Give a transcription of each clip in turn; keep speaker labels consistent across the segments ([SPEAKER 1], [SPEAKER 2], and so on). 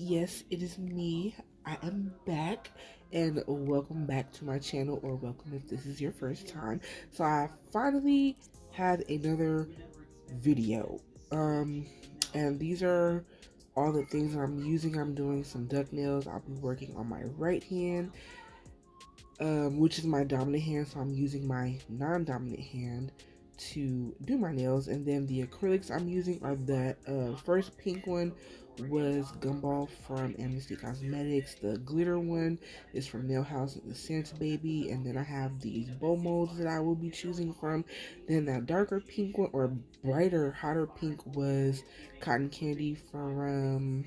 [SPEAKER 1] yes, it is me. I am back, and welcome back to my channel, or welcome if this is your first time. So I finally had another video. Um, and these are all the things I'm using. I'm doing some duck nails. I'll be working on my right hand, which is my dominant hand, so I'm using my non-dominant hand to do my nails. And then the acrylics I'm using are that first pink one was Gumball from Amnesty Cosmetics. The glitter one is from Nail House and the Scent Baby. And then I have these bow molds that I will be choosing from. Then that darker pink one, or brighter, hotter pink, was Cotton Candy from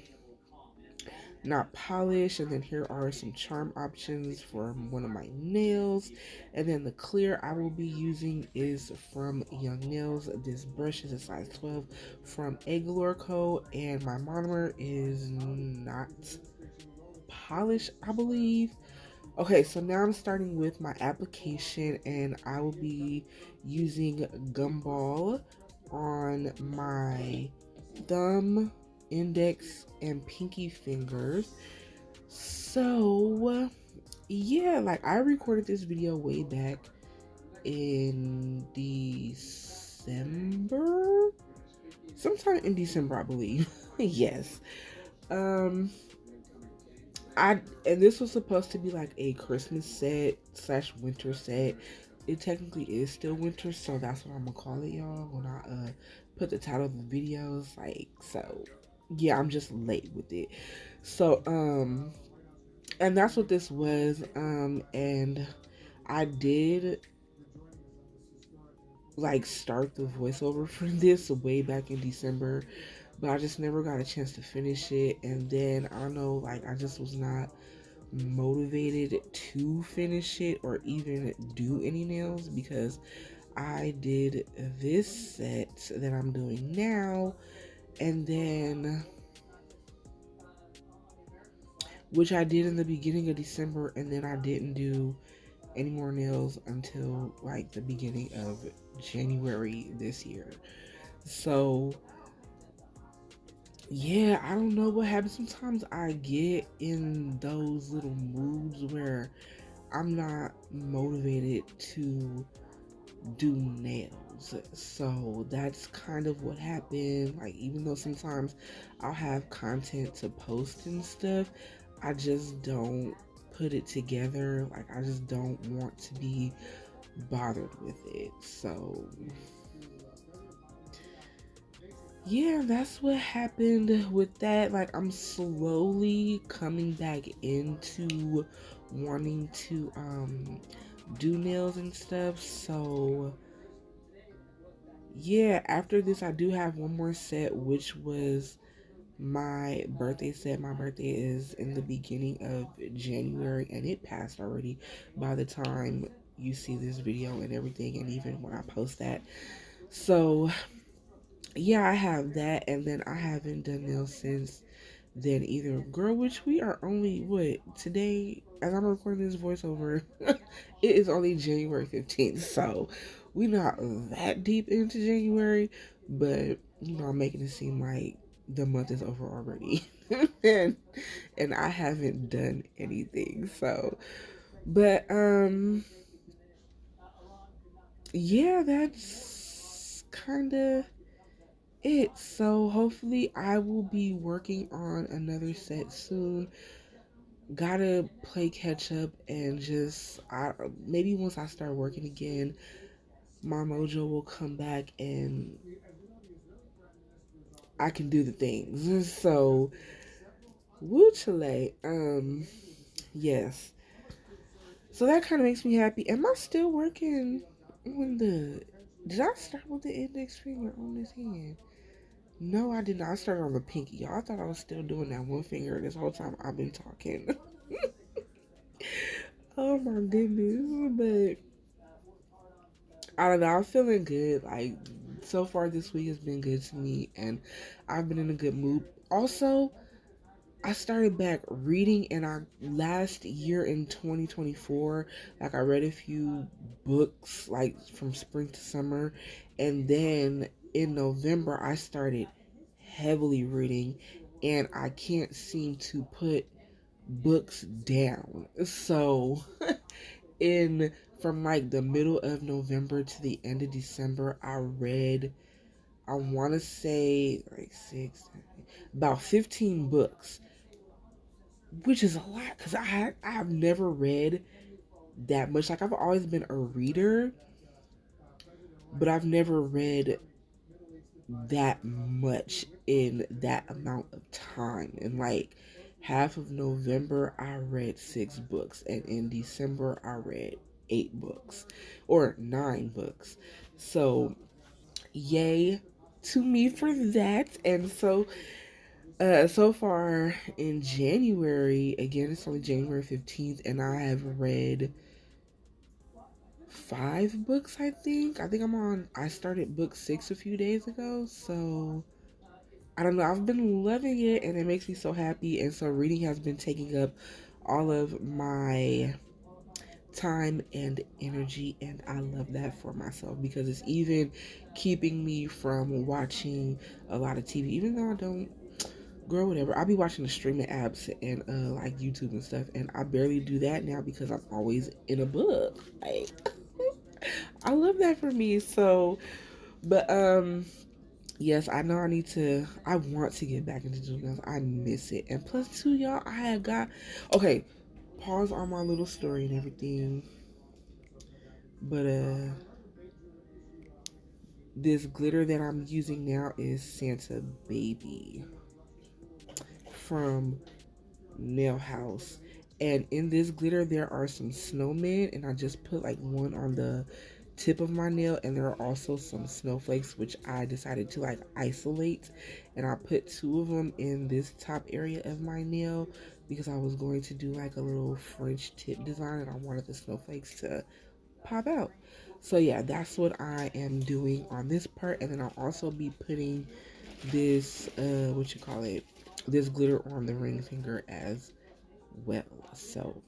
[SPEAKER 1] Not Polished. And then here are some charm options for one of my nails. And then the clear I will be using is from Young Nails. This brush is a size 12 from Egglore Co. And my monomer is Not Polished, I believe. Okay, so now I'm starting with my application, and I will be using Gumball on my thumb, index, and pinky fingers. So, yeah, like I recorded this video way back in December, sometime in December, I believe. Yes. Um, and this was supposed to be like a Christmas set slash winter set. It technically is still winter, so that's what I'm gonna call it, y'all, when I put the title of the videos. Like, so yeah, I'm just late with it. So and that's what this was. And I did like start the voiceover for this way back in December, but I just never got a chance to finish it. And then I don't know, like I just was not motivated to finish it or even do any nails, because I did this set that I'm doing now, and then which I did in the beginning of December, and then I didn't do any more nails until like the beginning of January this year. So yeah, I don't know what happens. Sometimes I get in those little moods where I'm not motivated to do nails. So that's kind of what happened. Like, even though sometimes I'll have content to post and stuff, I just don't put it together. Like, I just don't want to be bothered with it. So yeah, that's what happened with that. Like, I'm slowly coming back into wanting to do nails and stuff. So yeah, after this I do have one more set, which was my birthday set. My birthday is in the beginning of January, and it passed already by the time you see this video and everything, and even when I post that. So yeah, I have that, and then I haven't done nails since then either. Girl, which we are only, what, today, as I'm recording this voiceover, it is only January 15th, so we're not that deep into January, but, you know, I'm making it seem like the month is over already, and, and I haven't done anything, so, but, yeah, that's kind of it. So hopefully I will be working on another set soon. Gotta play catch up, and just maybe once I start working again, my mojo will come back and I can do the things. So woo chile. Yes. So that kind of makes me happy. Am I still working on the? Did I start with the index finger on this hand? No, I did not. I started on the pinky, y'all. I thought I was still doing that one finger this whole time I've been talking. Oh my goodness. But I don't know. I'm feeling good. Like, so far this week has been good to me, and I've been in a good mood. Also, I started back reading, and I last year in 2024, like I read a few books like from spring to summer, and then in November I started heavily reading, and I can't seem to put books down. So in from like the middle of November to the end of December, I read, I want to say like about 15 books, which is a lot because I've never read that much. Like I've always been a reader, but I've never read that much in that amount of time. And like half of November, I read 6 books, and in December, I read 8 books or 9 books. So, yay to me for that. And so far in January, again, it's only January 15th, and I have read 5 books, I think. I started book 6 a few days ago, so I don't know. I've been loving it, and it makes me so happy. And so reading has been taking up all of my time and energy, and I love that for myself because it's even keeping me from watching a lot of TV. Even though I don't, girl, whatever. I'll be watching the streaming apps and like YouTube and stuff, and I barely do that now because I'm always in a book. Like, I love that for me. So, but yes, I know I want to get back into doing nails. I miss it. And plus, too, y'all, I have got, okay, pause on my little story and everything. But, this glitter that I'm using now is Santa Baby from Nail House. And in this glitter, there are some snowmen, and I just put like one on the tip of my nail, and there are also some snowflakes which I decided to like isolate, and I put 2 of them in this top area of my nail because I was going to do like a little French tip design, and I wanted the snowflakes to pop out. So yeah, that's what I am doing on this part. And then I'll also be putting this this glitter on the ring finger as well. So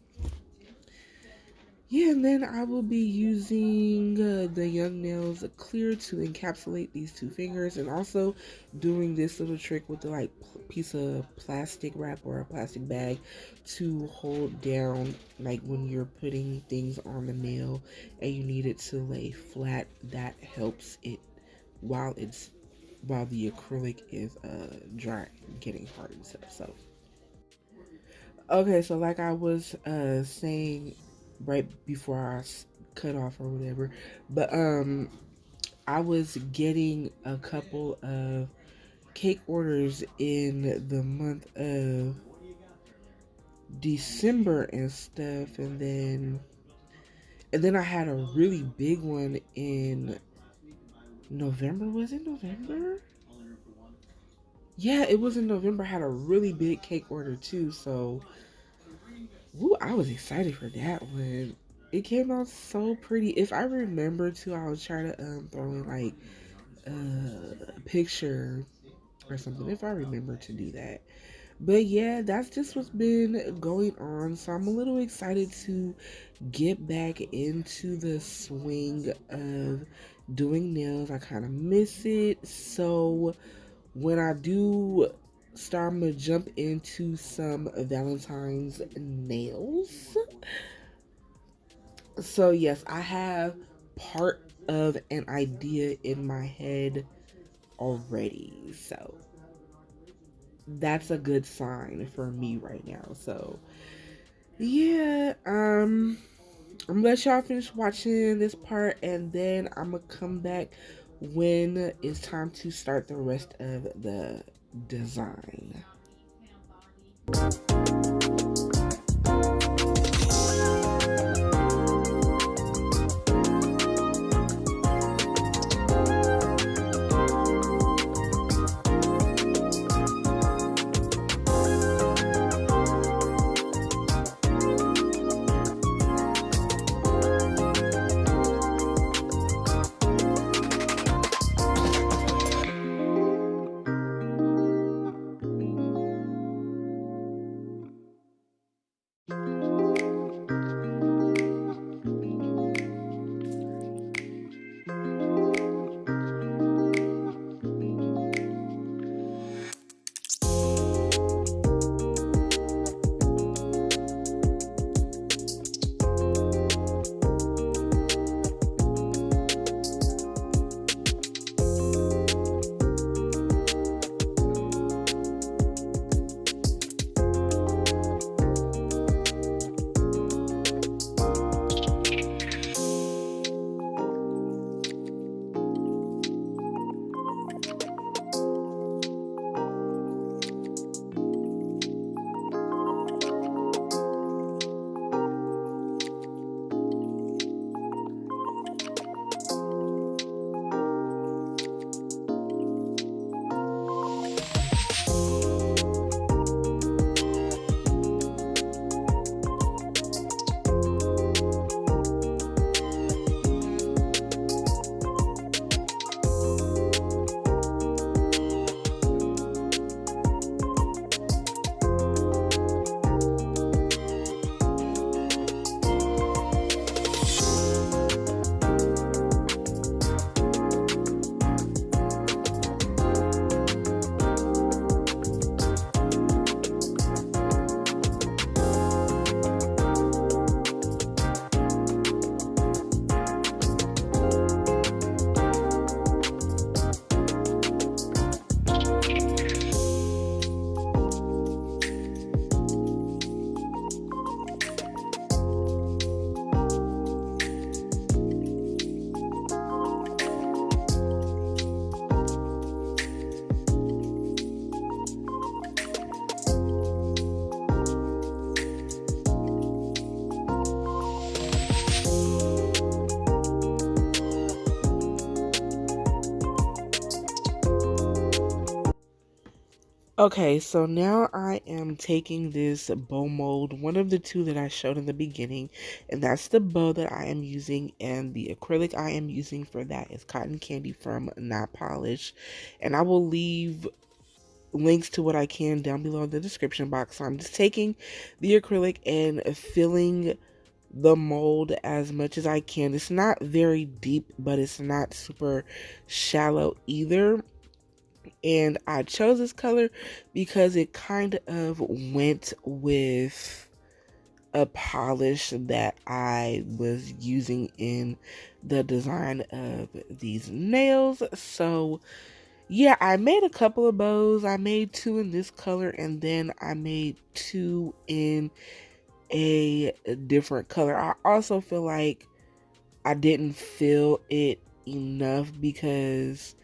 [SPEAKER 1] yeah, and then I will be using the Young Nails clear to encapsulate these 2 fingers, and also doing this little trick with the like piece of plastic wrap or a plastic bag to hold down, like when you're putting things on the nail and you need it to lay flat. That helps it while the acrylic is dry, getting hard and stuff. So okay, so like I was saying right before I cut off or whatever, but I was getting a couple of cake orders in the month of December and stuff, and then I had a really big one in November. Was it November? Yeah, it was in November. I had a really big cake order too, so woo, I was excited for that one. It came out so pretty. If I remember to, I was trying to throw in like a picture or something. If I remember to do that. But yeah, that's just what's been going on. So I'm a little excited to get back into the swing of doing nails. I kind of miss it. So when I do start, I'm gonna jump into some Valentine's nails. So yes, I have part of an idea in my head already. So that's a good sign for me right now. So yeah, I'm gonna let y'all finish watching this part, and then I'm gonna come back when it's time to start the rest of the design. Okay, so now I am taking this bow mold, one of the two that I showed in the beginning, and that's the bow that I am using, and the acrylic I am using for that is Cotton Candy from Not Polish, and I will leave links to what I can down below in the description box. So I'm just taking the acrylic and filling the mold as much as I can. It's not very deep, but it's not super shallow either. And I chose this color because it kind of went with a polish that I was using in the design of these nails. So yeah, I made a couple of bows. I made two in this color, and then I made two in a different color. I also feel like I didn't fill it enough because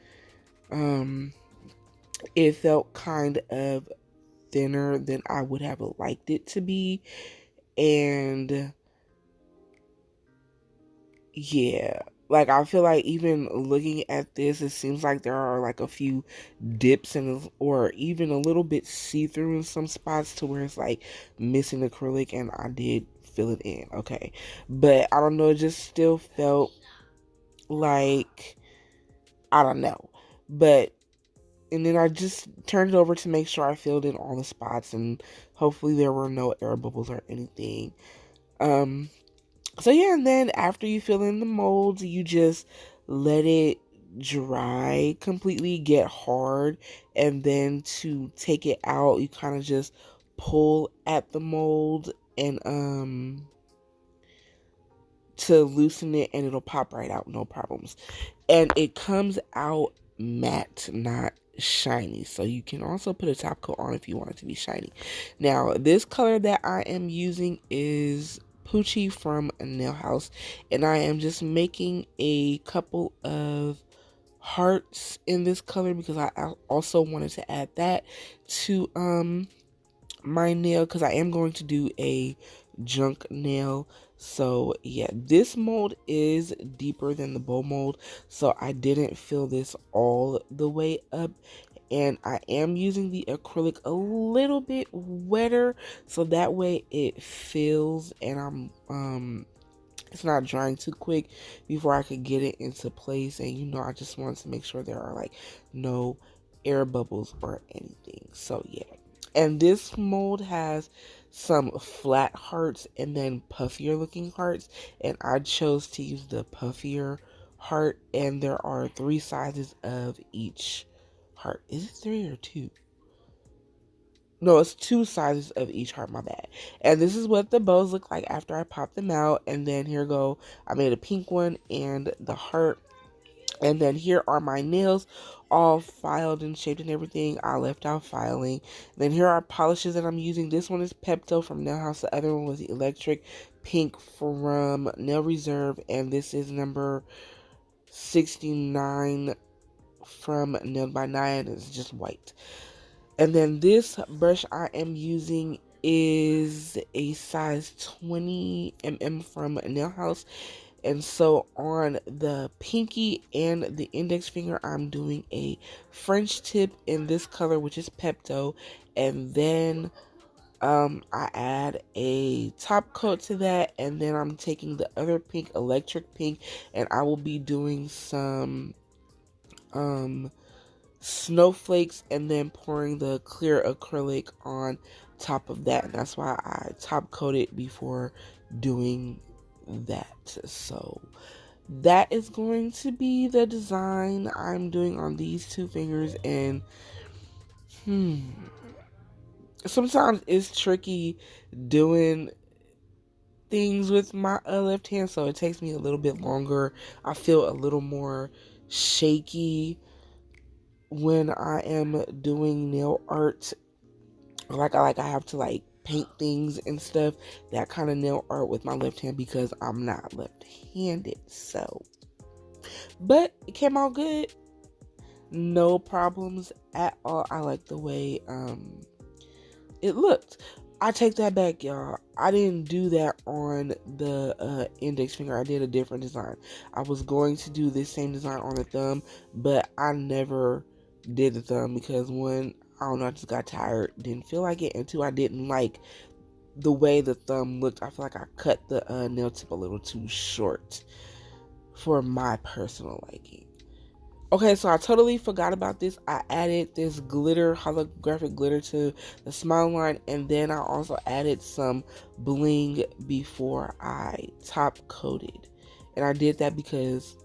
[SPEAKER 1] it felt kind of thinner than I would have liked it to be. And yeah, like I feel like even looking at this, it seems like there are like a few dips and or even a little bit see-through in some spots to where it's like missing acrylic, and I did fill it in. Okay, but I don't know, it just still felt like, I don't know. But and then I just turned it over to make sure I filled in all the spots, and hopefully there were no air bubbles or anything. Um, so yeah, and then after you fill in the molds, you just let it dry completely, get hard, and then to take it out, you kind of just pull at the mold and to loosen it, and it'll pop right out, no problems. And it comes out matte, not shiny. So you can also put a top coat on if you want it to be shiny. Now, this color that I am using is Poochie from Nail House, and I am just making a couple of hearts in this color because I also wanted to add that to my nail, because I am going to do a junk nail. So yeah, this mold is deeper than the bow mold, so I didn't fill this all the way up, and I am using the acrylic a little bit wetter so that way it fills, and it's not drying too quick before I could get it into place. And I just wanted to make sure there are like no air bubbles or anything. So yeah, and this mold has some flat hearts and then puffier looking hearts, and I chose to use the puffier heart, and there are 3 sizes of each heart. Is it 3 or 2? No, it's 2 sizes of each heart, my bad. And this is what the bows look like after I pop them out. And then here go, I made a pink one and the heart. And then here are my nails, all filed and shaped and everything. I left out filing. Then here are polishes that I'm using. This one is Pepto from Nail House. The other one was Electric Pink from Nail Reserve. And this is number 69 from Nailed by Nyan. It's just white. And then this brush I am using is a size 20 mm from Nail House. And so on the pinky and the index finger, I'm doing a French tip in this color, which is Pepto. And then I add a top coat to that. And then I'm taking the other pink, Electric Pink, and I will be doing some snowflakes and then pouring the clear acrylic on top of that, and that's why I top coat it before doing that. So that is going to be the design I'm doing on these 2 fingers. And sometimes it's tricky doing things with my left hand, so it takes me a little bit longer. I feel a little more shaky when I am doing nail art, I have to like paint things and stuff, that kind of nail art with my left hand, because I'm not left-handed. So, but it came out good, no problems at all. I like the way it looked. I take that back, y'all. I didn't do that on the index finger. I did a different design. I was going to do this same design on the thumb, but I never did the thumb because, one, I don't know, I just got tired, didn't feel like it, and two, I didn't like the way the thumb looked. I feel like I cut the nail tip a little too short for my personal liking. Okay, so I totally forgot about this. I added this glitter, holographic glitter to the smile line, and then I also added some bling before I top coated. And I did that because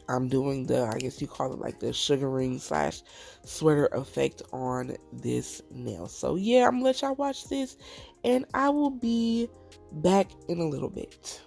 [SPEAKER 1] I'm doing the, I guess you call it like the sugaring slash sweater effect on this nail. So yeah, I'm gonna let y'all watch this, and I will be back in a little bit.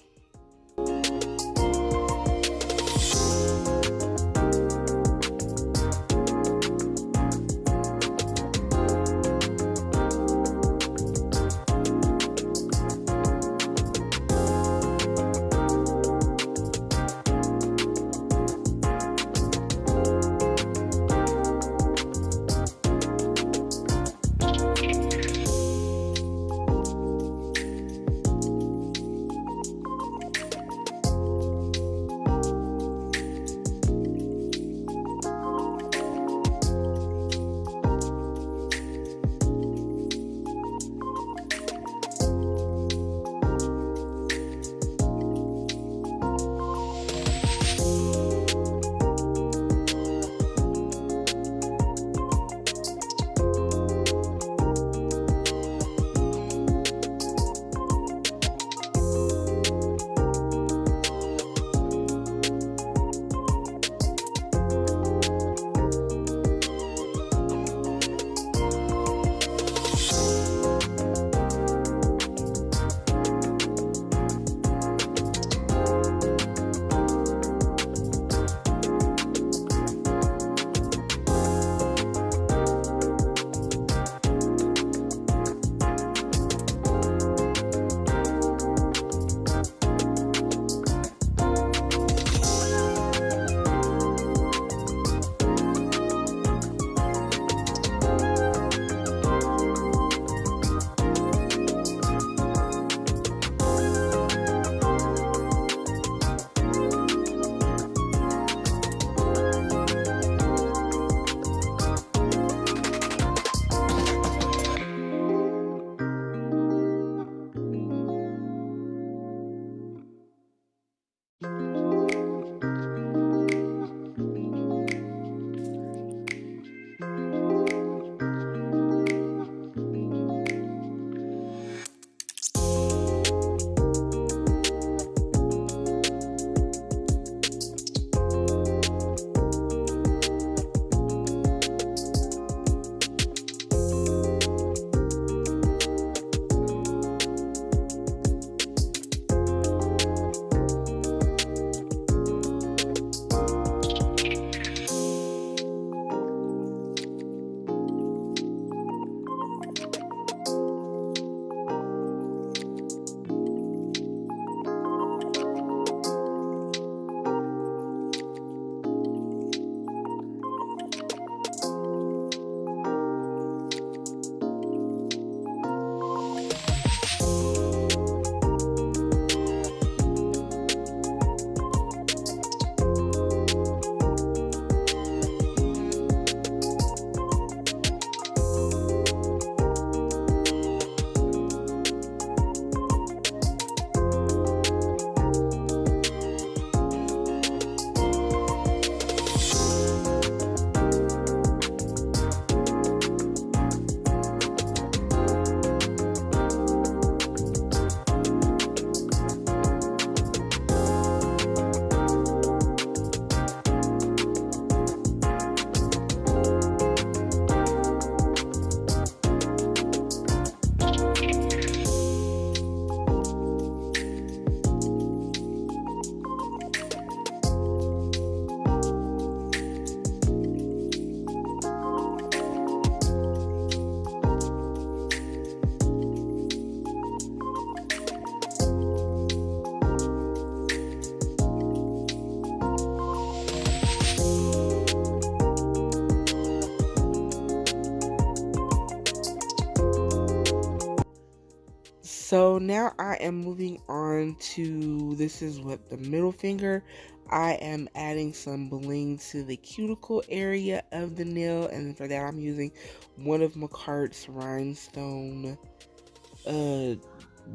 [SPEAKER 1] So now I am moving on on to, this is what, the middle finger. I am adding some bling to the cuticle area of the nail, and for that I'm using one of McCart's Rhinestone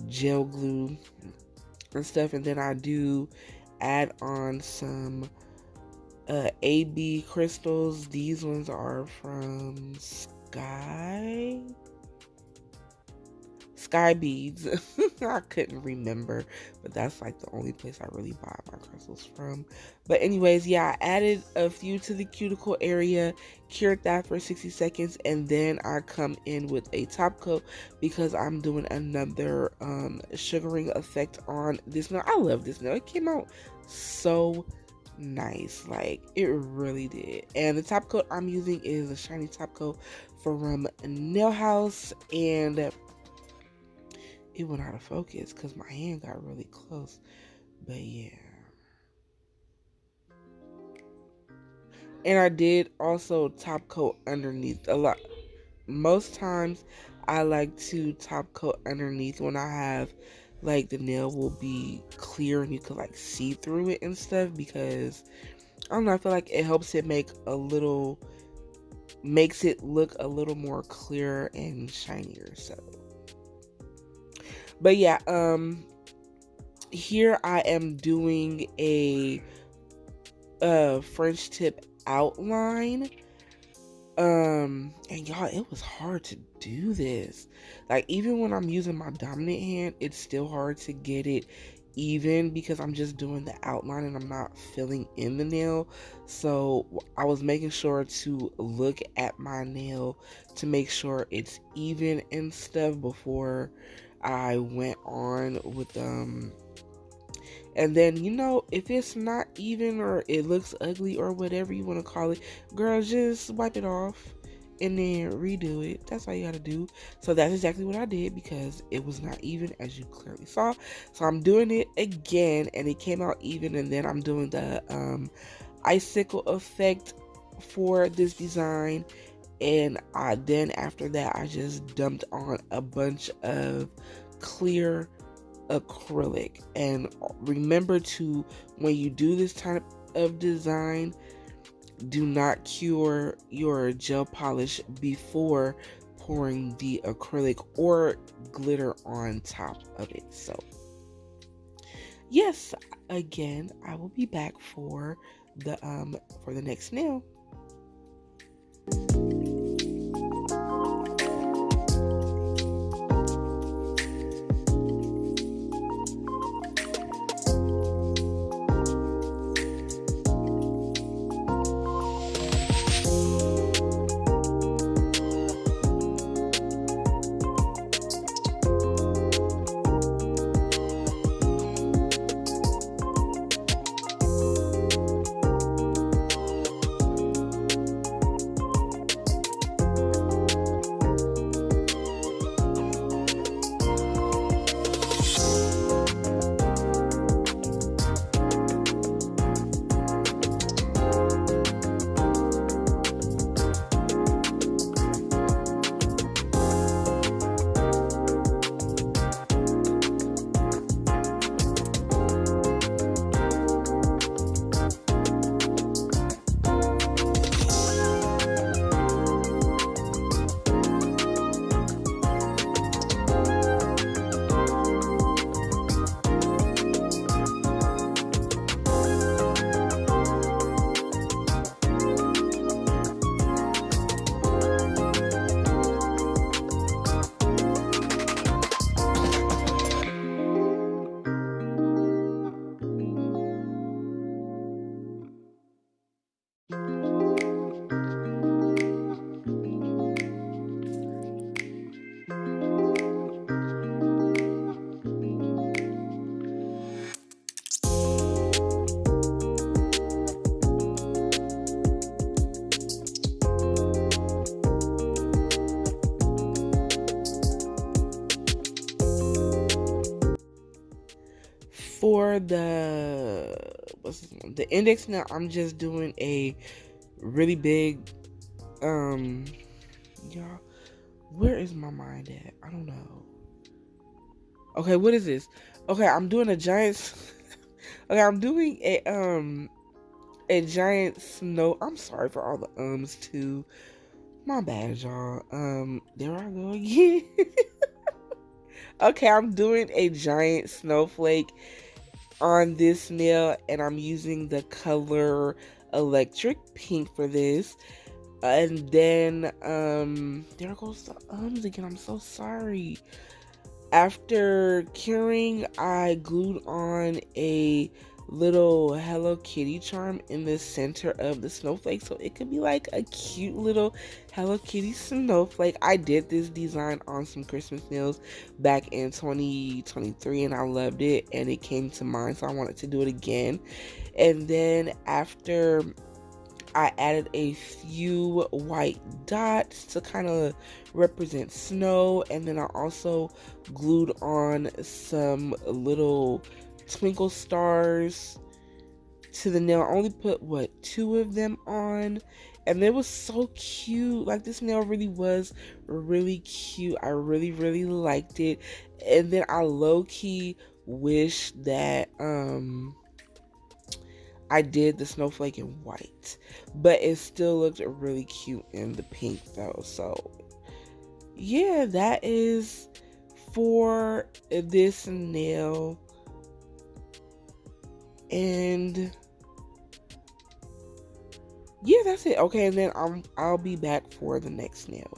[SPEAKER 1] gel glue and stuff. And then I do add on some AB crystals. These ones are from Sky Beads. I couldn't remember, but that's like the only place I really buy my crystals from. But anyways, yeah, I added a few to the cuticle area, cured that for 60 seconds, and then I come in with a top coat because I'm doing another sugaring effect on this nail. I love this nail. It came out so nice, like it really did. And the top coat I'm using is a shiny top coat from Nail House, and it went out of focus because my hand got really close. But yeah. And I did also top coat underneath a lot. Most times I like to top coat underneath when I have like the nail will be clear and you could like see through it and stuff, because I don't know, I feel like it helps it makes it look a little more clear and shinier. So but yeah, here I am doing a French tip outline. And y'all, it was hard to do this. Like, even when I'm using my dominant hand, it's still hard to get it even because I'm just doing the outline and I'm not filling in the nail. So I was making sure to look at my nail to make sure it's even and stuff before I went on with and then, you know, if it's not even or it looks ugly or whatever you want to call it, girl, just wipe it off and then redo it. That's all you gotta do. So that's exactly what I did because it was not even, as you clearly saw. So I'm doing it again and it came out even, and then I'm doing the icicle effect for this design. And then after that, I just dumped on a bunch of clear acrylic. And remember to, when you do this type of design, do not cure your gel polish before pouring the acrylic or glitter on top of it. So yes, again, I will be back for the next nail. For the index nail, I'm just doing a really big y'all, where is my mind at? I don't know. Okay, what is this? Okay, I'm doing a giant. Okay, I'm doing a giant snow. I'm sorry for all the ums too. My bad, y'all. There I go again. Okay, I'm doing a giant snowflake on this nail, and I'm using the color electric pink for this. And then there goes the ums again. I'm so sorry. After curing, I glued on a little Hello Kitty charm in the center of the snowflake, so it could be like a cute little Hello Kitty snowflake. I did this design on some Christmas nails back in 2023 and I loved it, and it came to mind, so I wanted to do it again. And then after, I added a few white dots to kind of represent snow, and then I also glued on some little twinkle stars to the nail. I only put, what, 2 of them on, and it was so cute. Like, this nail really was really cute. I really, really liked it. And then I low-key wish that I did the snowflake in white, but it still looked really cute in the pink though. So yeah, that is for this nail. And yeah, that's it. Okay, and then I'll be back for the next nail.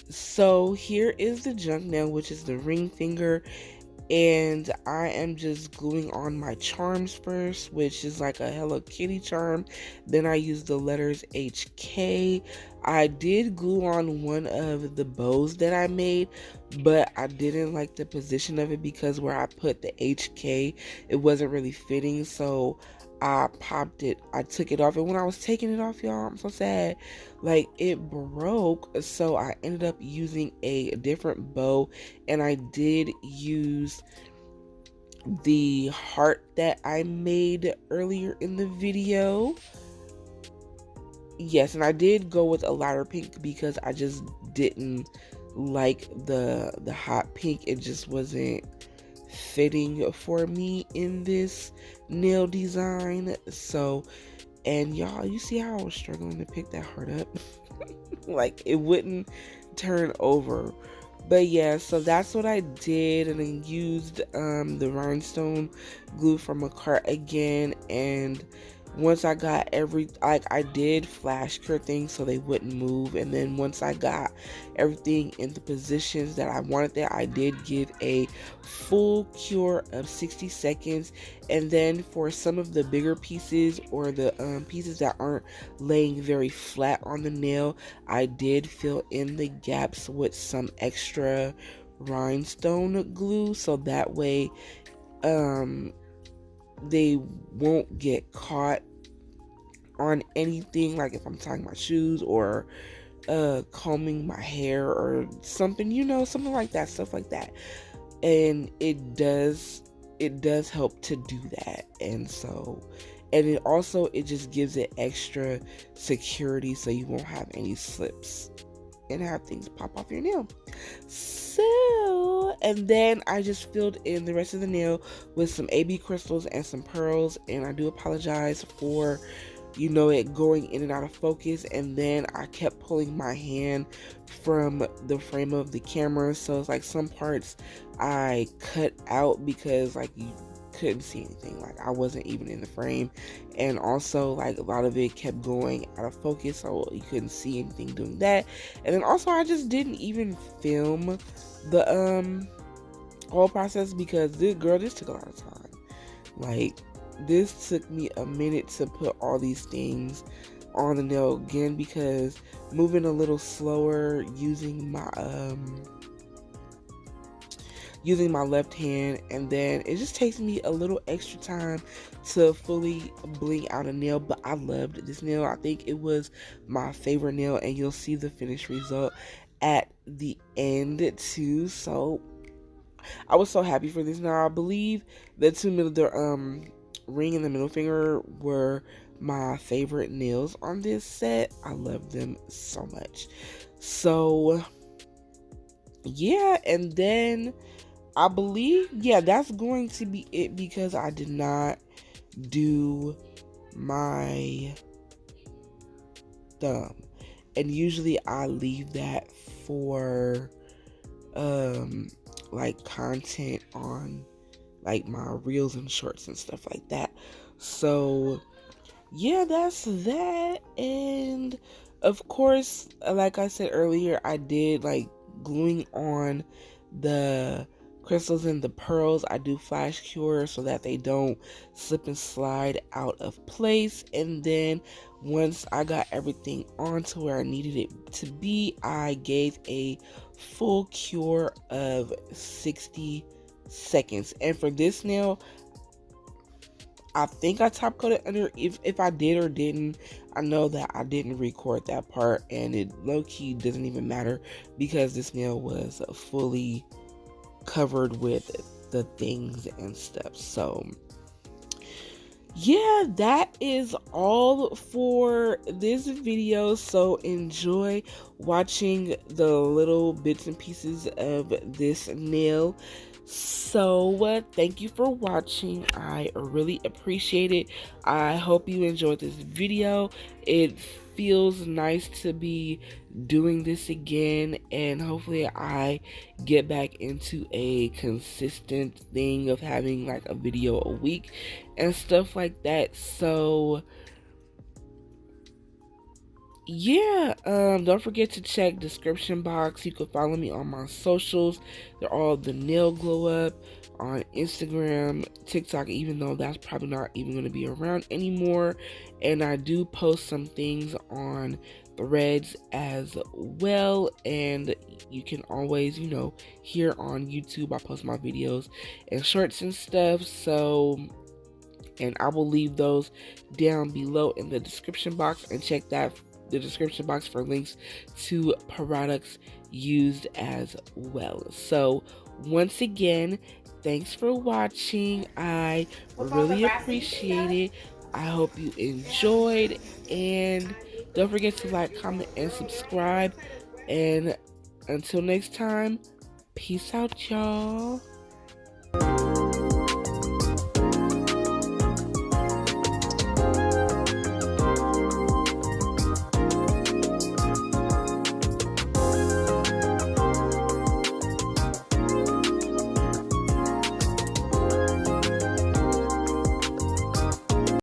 [SPEAKER 1] So here is the junk nail, which is the ring finger, and I am just gluing on my charms first, which is like a Hello Kitty charm. Then I use the letters HK. I did glue on one of the bows that I made, but I didn't like the position of it because where I put the HK, it wasn't really fitting, so I popped it. I took it off, and when I was taking it off, y'all, I'm so sad, like, it broke. So I ended up using a different bow, and I did use the heart that I made earlier in the video. Yes, and I did go with a lighter pink because I just didn't like the hot pink. It just wasn't fitting for me in this nail design. So, and y'all, you see how I was struggling to pick that heart up? Like, it wouldn't turn over. But yeah, so that's what I did, and then used the rhinestone glue from a cart again. And once I got I did flash cure things so they wouldn't move, and then once I got everything in the positions that I wanted there, I did give a full cure of 60 seconds. And then for some of the bigger pieces, or the pieces that aren't laying very flat on the nail, I did fill in the gaps with some extra rhinestone glue, so that way they won't get caught on anything, like if I'm tying my shoes or combing my hair or something, something like that, stuff like that. And it does help to do that. And so, and it just gives it extra security, so you won't have any slips and have things pop off your nail. So and then I just filled in the rest of the nail with some AB crystals and some pearls, and I do apologize for it going in and out of focus, and then I kept pulling my hand from the frame of the camera, so it's like some parts I cut out because like you couldn't see anything, like I wasn't even in the frame, and also like a lot of it kept going out of focus, so you couldn't see anything doing that. And then also I just didn't even film the whole process because this took a lot of time. Like, this took me a minute to put all these things on the nail again, because moving a little slower using my left hand, and then it just takes me a little extra time to fully bling out a nail. But I loved this nail. I think it was my favorite nail, and you'll see the finished result at the end too. So I was so happy for this. Now I believe the ring and the middle finger were my favorite nails on this set. I love them so much. So yeah, and then I believe, yeah, that's going to be it, because I did not do my thumb, and usually I leave that for like content on like my reels and shorts and stuff like that. So yeah, that's that. And of course, like I said earlier, I did like gluing on the crystals and the pearls. I do flash cure so that they don't slip and slide out of place. And then once I got everything on to where I needed it to be, I gave a full cure of 60 seconds. And for this nail, I think I top coated under. If I did or didn't, I know that I didn't record that part, and it low-key doesn't even matter because this nail was fully covered with the things and stuff. So yeah, that is all for this video. So enjoy watching the little bits and pieces of this nail. So thank you for watching. I really appreciate it. I hope you enjoyed this video. It feels nice to be doing this again, and hopefully I get back into a consistent thing of having like a video a week and stuff like that. So yeah, don't forget to check description box. You can follow me on my socials. They're all The Nail Glow Up on Instagram, TikTok, even though that's probably not even going to be around anymore. And I do post some things on Threads as well, and you can always, here on YouTube, I post my videos and shorts and stuff. So, and I will leave those down below in the description box, and check the description box for links to products used as well. So once again, thanks for watching. I really appreciate it. I hope you enjoyed, and don't forget to like, comment, and subscribe. And until next time, peace out, y'all.